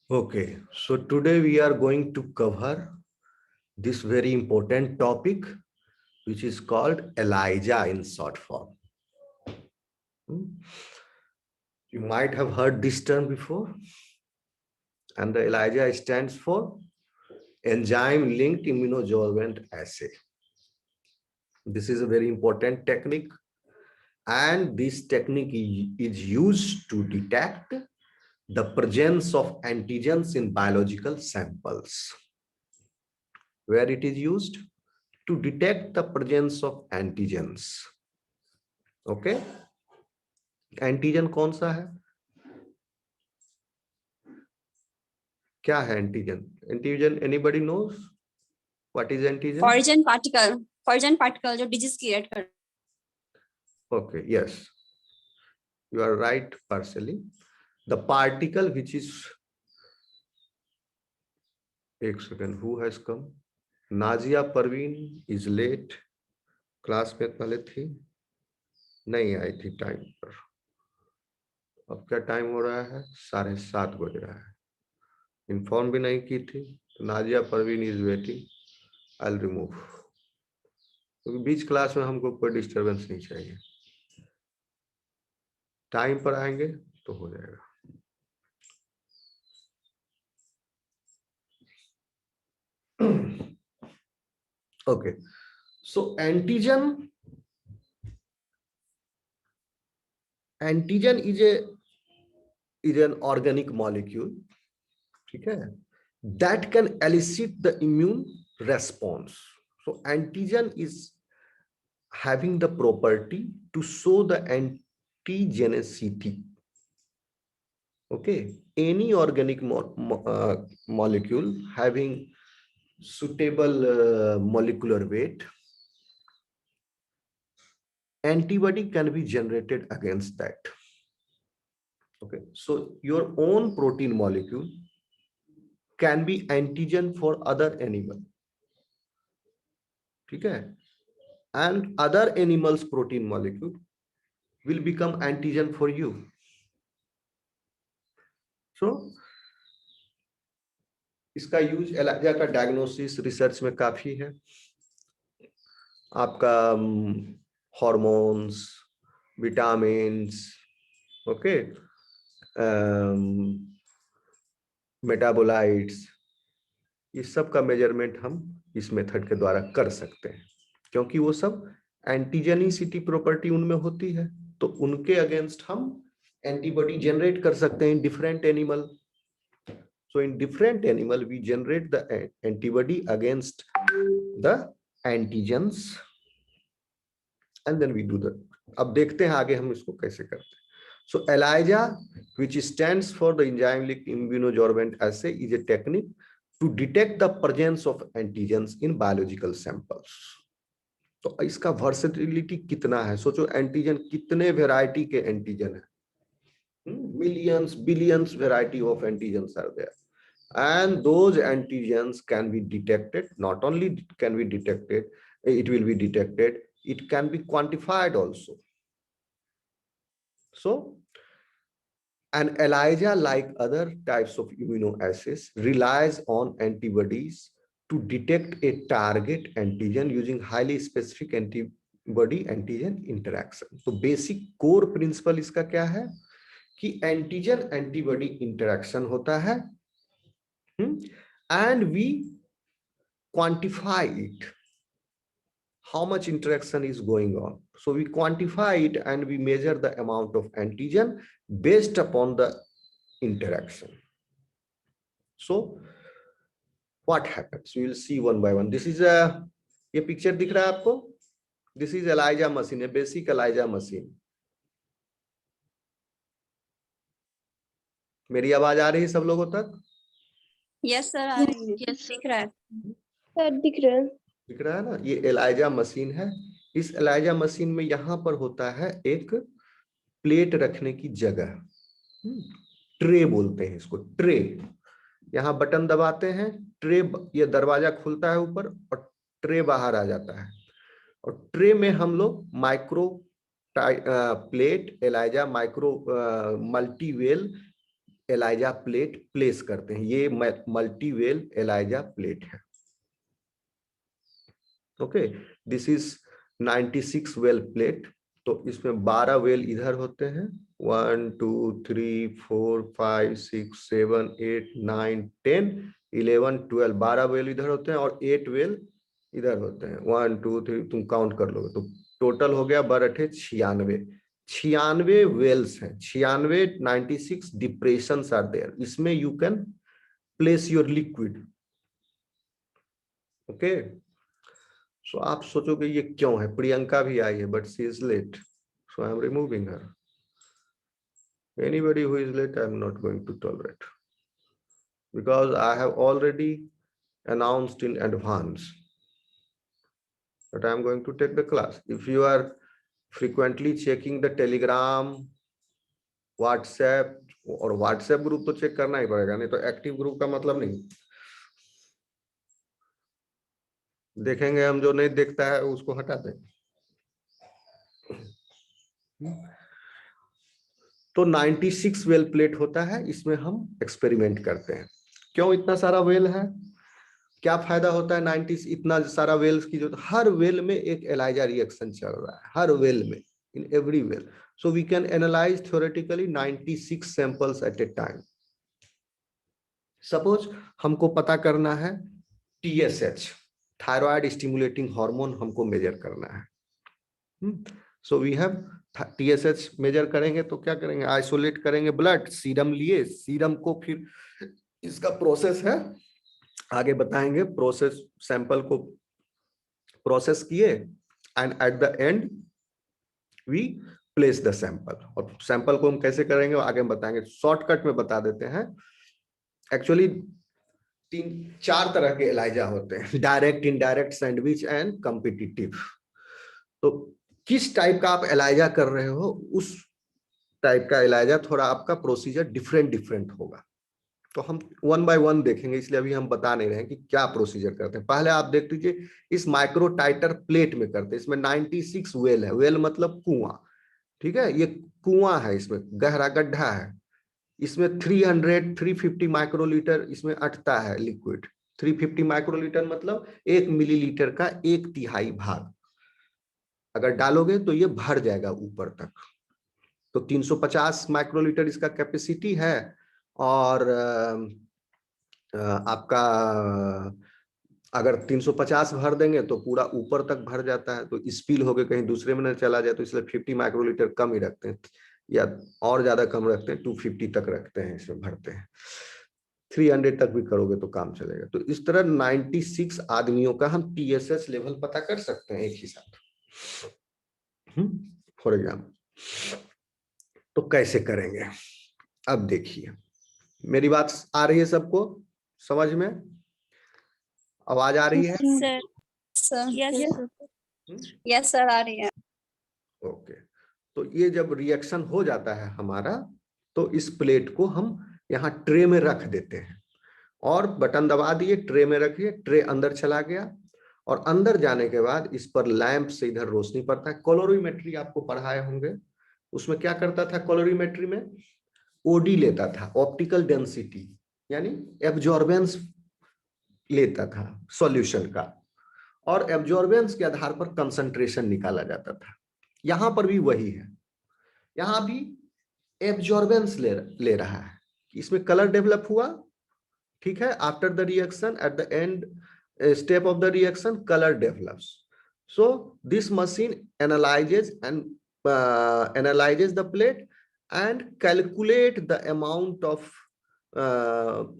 Okay, so today we are going to cover this very important topic, which is called ELIJA in short form. Hmm. You might have heard this term before, and the ELIJA stands for Enzyme Linked Immunosorbent Assay. This is a very important technique, and this technique is used to detect the presence of antigens in biological samples. Where it is used? To detect the presence of antigens. Okay, antigen कौन सा है? क्या है antigen? Antigen anybody knows what is antigen? Foreign particle जो disease create कर। Okay, yes, you are right partially. The particle which is, एक second, who has come? Nazia Parveen is late. Class में पहले थी, नहीं आई थी टाइम पर. अब क्या टाइम हो रहा है? 7:30 बज रहा है. इन्फॉर्म भी नहीं की थी. Nazia Parveen is waiting. I will remove, क्योंकि बीच क्लास में हमको कोई डिस्टरबेंस नहीं चाहिए. टाइम पर आएंगे तो हो जाएगा. Okay, so antigen is an organic molecule, ठीक है, that can elicit the immune response. So antigen is having the property to show the antigenicity. Okay, any organic molecule having suitable molecular weight, antibody can be generated against that. Okay, so your own protein molecule can be antigen for other animal, ठीक है, and other animals protein molecule will become antigen for you. So इसका use ELISA का diagnosis research में काफी है. आपका hormones, vitamins, okay, metabolites, इस सब का मेजरमेंट हम इस मेथड के द्वारा कर सकते हैं, क्योंकि वो सब एंटीजेनिसिटी प्रॉपर्टी उनमें होती है, तो उनके अगेंस्ट हम एंटीबॉडी जनरेट कर सकते हैं in different animal. So in different animal we generate the antibody against the antigens and then we do the. अब देखते हैं आगे हम इसको कैसे करते हैं. So ELIJA, which stands for the enzyme linked immunosorbent assay, is a technique to detect the presence of antigens in biological samples. तो इसका वर्सेटिलिटी कितना है? सोचो एंटीजन कितने वेराइटी के एंटीजन है. Millions billions variety of antigens are there. And those antigens can be detected. Not only can be detected, it will be detected, it can be quantified also. So an ELIJA, like other types of immunoassays, relies on antibodies to detect a target antigen using highly specific antibody antigen interaction. तो basic core principle इसका क्या है कि antigen antibody interaction होता है, and we quantify it, how much interaction is going on. So we quantify it and we measure the amount of antigen based upon the interaction. So what happens? We will see one by one. This is a, ये picture दिख रहा है आपको? This is ELIJA machine, a basic ELIJA machine. मेरी आवाज आ रही है सब लोगों तक? यस सर, आ रही है. यस दिख रहा है सर, दिख रहा है. दिख रहा है ना? ये ELIJA मशीन है. इस ELIJA मशीन में यहाँ पर होता है एक प्लेट रखने की जगह, ट्रे बोलते हैं इसको, ट्रे. यहाँ बटन दबाते हैं, ट्रे, ये दरवाजा खुलता है ऊपर और ट्रे बाहर आ जाता है. और ट्रे में हम लोग micro plate ELIJA micro multiwell ELISA plate place करते हैं। ये मल्टी वेल एलाइजा प्लेट है। Okay, this is 96 well plate. तो इसमें 12 वेल इधर होते हैं, 1 2 3 4 5 6 7 8 9 10 11 12, 12 वेल इधर होते हैं और 8 वेल इधर होते हैं। 1 2 3, तुम काउंट कर लोगे तो टोटल हो गया 12 96। 96 वेल्स हैं, 96 96 डिप्रेशंस आर देयर। इसमें you can place your liquid. Okay, so आप सोचोगे ये क्यों है? प्रियंका भी आई है but she is late, so I am removing her. Anybody who is late, I am not going to tolerate, because I have already announced in advance that I am going to take the class. If you are frequently checking the Telegram, WhatsApp, और WhatsApp group तो check करना ही पड़ेगा, नहीं तो active group का मतलब नहीं। देखेंगे हम, जो नहीं देखता है उसको हटा दें। तो 96 वेल प्लेट होता है, इसमें हम एक्सपेरिमेंट करते हैं। क्यों इतना सारा वेल है, क्या फायदा होता है 90 इतना सारा वेल्स की? जो हर वेल में एक एलाइजा रिएक्शन चल रहा है, हर वेल में, in every well. So we can analyse theoretically 96 samples at a time. Suppose हमको पता करना है TSH, थायराइड स्टिमुलेटिंग हार्मोन हमको मेजर करना है। So we have TSH measure करेंगे तो क्या करेंगे? आइसोलेट करेंगे ब्लड, सीरम लिए, सीरम को फिर इसका प्रोसेस है, आगे बताएंगे। प्रोसेस, सैंपल को प्रोसेस किए and at the end we place the sample. और सैंपल को हम कैसे करेंगे आगे हम बताएंगे, शॉर्टकट में बता देते हैं। एक्चुअली 4 तरह के एलाइजा होते हैं, direct, indirect, sandwich and competitive. तो किस टाइप का आप एलाइजा कर रहे हो, उस टाइप का एलाइजा थोड़ा आपका प्रोसीजर डिफरेंट होगा। तो हम 1 बाय 1 देखेंगे, इसलिए अभी हम बता नहीं रहे हैं कि क्या प्रोसीजर करते हैं। पहले आप देख लीजिए, इस माइक्रो टाइटर प्लेट में करते हैं। इसमें 96 वेल है, वेल मतलब कुआं, ठीक है? ये कुआं है, इसमें गहरा गड्ढा है। इसमें 350 माइक्रोलीटर इसमें अटता है लिक्विड। 350 माइक्रोलीटर मतलब 1 मिलीलीटर का 1/3 भाग अगर डालोगे तो ये भर जाएगा ऊपर तक। तो 350 माइक्रोलीटर इसका कैपेसिटी है। और आपका अगर 350 भर देंगे तो पूरा ऊपर तक भर जाता है, तो स्पिल हो गए कहीं दूसरे में न चला जाए, तो इसलिए 50 माइक्रोलीटर कम ही रखते हैं, या और ज्यादा कम रखते हैं, 250 तक रखते हैं, इसमें भरते हैं। 300 तक भी करोगे तो काम चलेगा। तो इस तरह 96 आदमियों का हम TSH लेवल पता कर सकते हैं एक ही साथ, फॉर एग्जाम्पल। तो कैसे करेंगे अब देखिए, मेरी बात आ रही है सबको समझ में? आवाज आ रही है? सर, सर, यस सर, आ रही है। ओके, तो ये जब रिएक्शन हो जाता है हमारा, तो इस प्लेट को हम यहाँ ट्रे में रख देते हैं और बटन दबा दिए, ट्रे में रखिए, ट्रे अंदर चला गया। और अंदर जाने के बाद इस पर लैंप से इधर रोशनी पड़ता है। कलोरीमेट्री आपको पढ़ाए होंगे, उसमें क्या करता था? कलोरीमेट्री में OD लेता था, ऑप्टिकल डेंसिटी, यानी एब्जॉर्बेंस लेता था सॉल्यूशन का, और एब्जॉर्बेंस के आधार पर कंसंट्रेशन निकाला जाता था। यहां पर भी वही है, यहां भी एब्जॉर्बेंस ले रहा है। इसमें कलर डेवलप हुआ, ठीक है? After the reaction, eight the and step of the reaction, colour develops. So this machine analyses the plate and calculate the amount of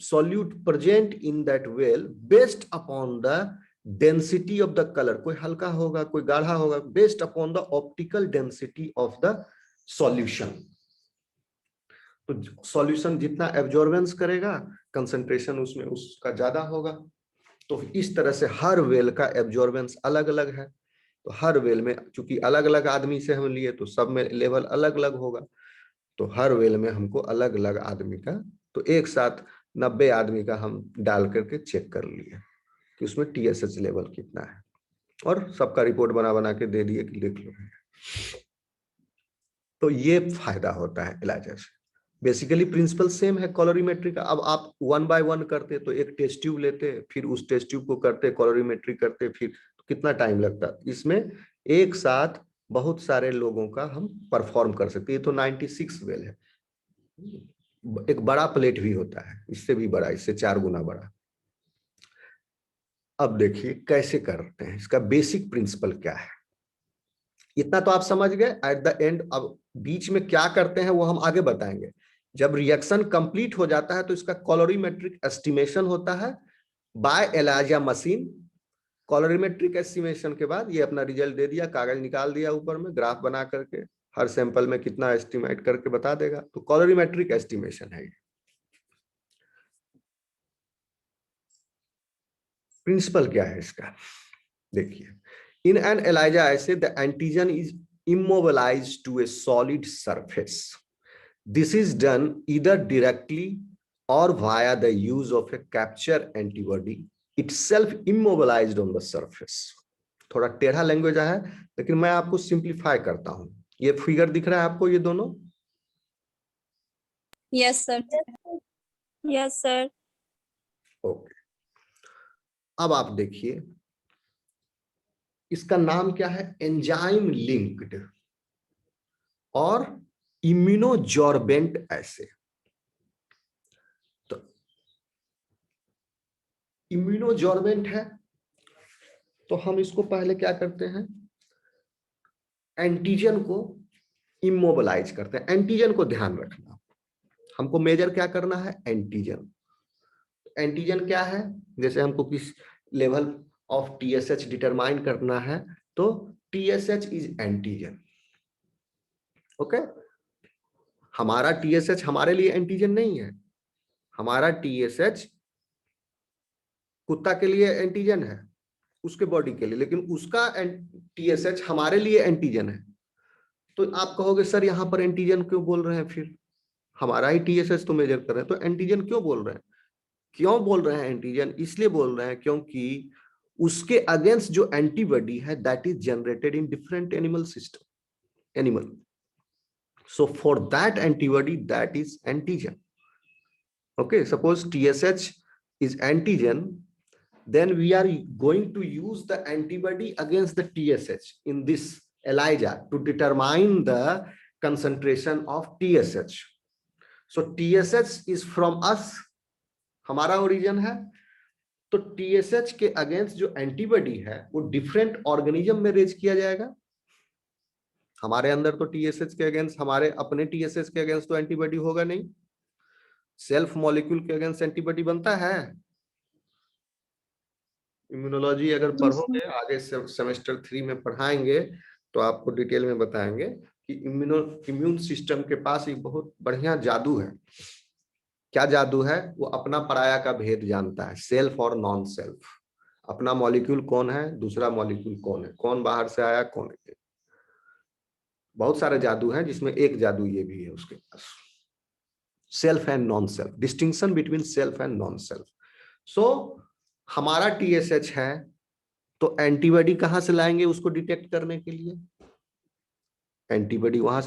solute present in that well based upon the density of the color. कोई हल्का होगा, कोई गाढ़ा होगा, based upon the optical density of the solution. तो solution जितना absorbance करेगा, concentration उसमें उसका ज्यादा होगा। तो इस तरह से हर वेल का एब्जॉर्बेंस अलग अलग है। तो हर वेल में, चूंकि अलग अलग आदमी से हम लिए, तो सब में लेवल अलग अलग होगा। तो हर वेल में हमको अलग अलग आदमी का, तो एक साथ 90 आदमी का हम डाल करके चेक कर लिए कि उसमें TSH लेवल कितना है, और सबका रिपोर्ट बना के दे दिए कि लिख लो। तो ये फायदा होता है इलाज से। बेसिकली प्रिंसिपल सेम है कॉलोरीमेट्री का। अब आप 1 बाय 1 करते तो एक टेस्ट ट्यूब लेते, फिर उस टेस्ट ट्यूब को करते, कॉलोरीमेट्री करते, फिर तो कितना टाइम लगता। इसमें एक साथ बहुत सारे लोगों का हम परफॉर्म कर सकते। ये तो 96 वेल है। एक बड़ा प्लेट भी होता है, इससे भी बड़ा, इससे 4 गुना बड़ा। अब देखिए कैसे करते हैं, इसका बेसिक प्रिंसिपल क्या है, इतना तो आप समझ गए। एट द एंड अब बीच में क्या करते हैं वो हम आगे बताएंगे। जब रिएक्शन कंप्लीट हो जाता है तो इसका कॉलोरीमेट्रिक एस्टिमेशन होता है बाय एलाइजा मशीन। कॉलोरीमेट्रिक एस्टिमेशन के बाद ये अपना रिजल्ट दे दिया, कागज निकाल दिया, ऊपर में ग्राफ बना करके हर सैंपल में कितना एस्टिमेट करके बता देगा। तो कॉलोरीमेट्रिक एस्टिमेशन है ये। प्रिंसिपल क्या है इसका, देखिए। इन एन एलाइजा ऐसे the antigen is immobilized to a solid surface. This is done either directly or via the use of a capture antibody itself immobilized on the surface. थोड़ा टेढ़ा language है लेकिन मैं आपको सिंप्लीफाई करता हूं। ये फिगर दिख रहा है आपको, ये दोनों? Yes sir. Yes sir. Okay, अब आप देखिए इसका नाम क्या है, एंजाइम लिंक्ड और इम्यूनोजॉर्बेंट ऐसे। तो इम्यूनोजॉर्बेंट है तो हम इसको पहले क्या करते हैं, एंटीजन को इमोबिलाइज करते हैं। एंटीजन को ध्यान रखना, हमको मेजर क्या करना है, एंटीजन। एंटीजन क्या है, जैसे हमको किस लेवल ऑफ टीएसएच डिटरमाइन करना है तो टीएसएच इज एंटीजन। ओके, हमारा टीएसएच हमारे लिए एंटीजन नहीं है, हमारा टीएसएच कुत्ता के लिए एंटीजन है, उसके बॉडी के लिए, लेकिन उसका टीएसएच हमारे लिए एंटीजन है। तो आप कहोगे सर यहाँ पर एंटीजन क्यों बोल रहे हैं, फिर हमारा ही टीएसएच तो मेजर कर रहे हैं, तो एंटीजन क्यों बोल रहे हैं? क्यों बोल रहे हैं एंटीजन? इसलिए बोल रहे हैं क्योंकि उसके अगेंस्ट जो एंटीबॉडी है that is generated in different animal system, animal. So for that antibody that is antigen. Okay, suppose TSH is antigen, then we are going to use the antibody against the TSH in this ELISA to determine the concentration of TSH. So TSH is from us, हमारा origin है। तो TSH के against जो antibody है वो different organism में raise किया जाएगा। हमारे अंदर तो TSH के अगेंस्ट, हमारे अपने TSH के अगेंस्ट तो एंटीबॉडी होगा नहीं। सेल्फ मॉलिक्यूल के अगेंस्ट एंटीबॉडी बनता है। इम्यूनोलॉजी अगर पढ़ोगे आगे सेमेस्टर 3 में पढ़ाएंगे तो आपको डिटेल में बताएंगे कि इम्यून सिस्टम के पास एक बहुत बढ़िया जादू है। क्या जादू है? वो अपना पराया का भेद जानता है, सेल्फ और नॉन सेल्फ। अपना मॉलिक्यूल कौन है, दूसरा मॉलिक्यूल कौन है, कौन बाहर से आया, कौन है। बहुत सारे जादू हैं जिसमें एक जादू ये भी है उसके पास, self and non self, distinction between self and non self. So हमारा टीएसएच है तो एंटीबॉडी कहां से लाएंगे उसको डिटेक्ट करने के लिए? एंटीबॉडी वहां से